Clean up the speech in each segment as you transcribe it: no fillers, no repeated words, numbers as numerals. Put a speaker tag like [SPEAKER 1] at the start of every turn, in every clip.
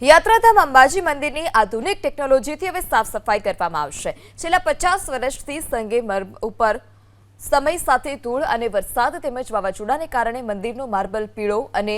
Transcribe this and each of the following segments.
[SPEAKER 1] યાત્રાધામ અંબાજી મંદિરની આધુનિક ટેકનોલોજીથી હવે સાફ સફાઈ કરવામાં આવશે। છેલ્લા 50 વર્ષથી સંગેમરમર ઉપર સમય સાથે ધૂળ અને વરસાદ તેમજ વાવાઝોડાને કારણે મંદિરનો માર્બલ પીળો અને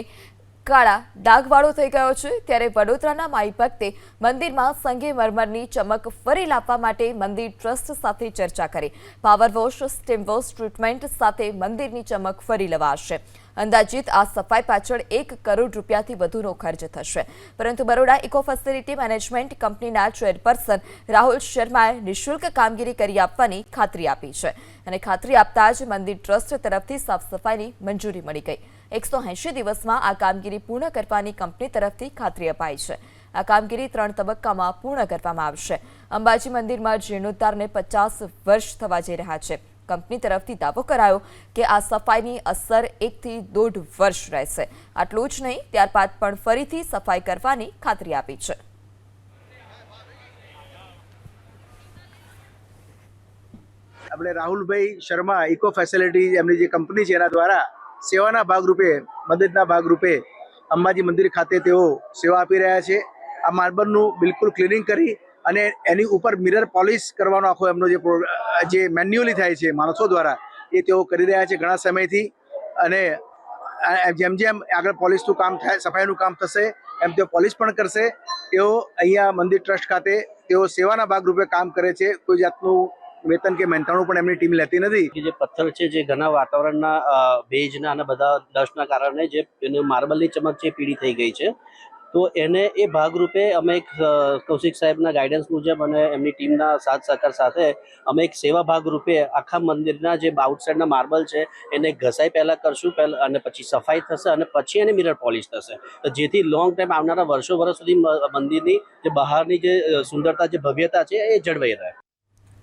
[SPEAKER 1] કાળા ડાઘવાળો થઈ ગયો છે। ત્યારે વડોદરાના માઈ ભક્તે મંદિરમાં સંગેમરમરની ચમક ફરી લાવવા માટે મંદિર ટ્રસ્ટ સાથે ચર્ચા કરી। Power wash, steam wash treatment સાથે મંદિરની ચમક ફરી લેવાશે। અંદાજિત આ સફાઈ પાછળ 1 કરોડ રૂપિયાથી વધુનો ખર્ચ થશે, પરંતુ બરોડા ઇકો ફેસિલિટી મેનેજમેન્ટ કંપનીના ચેરપર્સન રાહુલ શર્માએ નિઃશુલ્ક કામગીરી કરી આપવાની ખાતરી આપી છે અને ખાતરી આપતા જ મંદિર ટ્રસ્ટ તરફથી સાફ સફાઈની મંજૂરી મળી ગઈ। 180 દિવસમાં આ કામગીરી પૂર્ણ કરવાની કંપની તરફથી ખાતરી અપાઈ છે। આ કામગીરી 3 તબક્કામાં પૂર્ણ કરવામાં આવશે। અંબાજી મંદિરમાં જીર્ણોદ્ધારને 50 વર્ષ થવા જઈ રહ્યા છે। કંપની તરફથી દાવો કરાયો કે આ સફાઈની અસર 1 થી 1.5 વર્ષ રહેશે। આટલું જ નહીં, ત્યારબાદ પણ ફરીથી સફાઈ કરવાની ખાતરી આપી છે।
[SPEAKER 2] આપણે રાહુલભાઈ શર્મા ઇકો ફેસિલિટી એમની જે કંપની છે એના દ્વારા સેવાના ભાગરૂપે, મદદના ભાગરૂપે અંબાજી મંદિર ખાતે તેઓ સેવા આપી રહ્યા છે। આ માર્બલનું બિલકુલ ક્લિનિંગ કરી અને એની ઉપર મિરર પોલિશ કરવાનો આખો એમનો જે મેન્યુઅલી થાય છે માણસો દ્વારા, એ તેઓ કરી રહ્યા છે ઘણા સમયથી। અને જેમ જેમ આગળ પોલિશનું કામ થાય, સફાઈનું કામ થશે, એમ તેઓ પોલિશ પણ કરશે। તેઓ અહીંયા મંદિર ટ્રસ્ટ ખાતે તેઓ સેવાના ભાગરૂપે કામ કરે છે। કોઈ જાતનું વેતન કે મહેનતાણું પણ એમની ટીમ લેતી નથી।
[SPEAKER 3] કે જે પથ્થર છે, જે ઘણા વાતાવરણના ભેજના અને બધા ડસ્ટના કારણે જે માર્બલની ચમક છે પીળી થઈ ગઈ છે, તો એને એ ભાગરૂપે અમે એક કૌશિક સાહેબના ગાઈડન્સ મુજબ અને એમની ટીમના સાથ સહકાર સાથે અમે એક સેવા ભાગરૂપે આખા મંદિરના જે આઉટસાઇડના માર્બલ છે એને ઘસાઈ પહેલાં કરશું અને પછી સફાઈ થશે અને પછી એને મિરર પોલિશ થશે, તો જેથી લોંગ ટાઈમ આવનારા વર્ષો સુધી મંદિરની જે બહારની જે સુંદરતા, જે ભવ્યતા છે એ જળવાઈ રહે।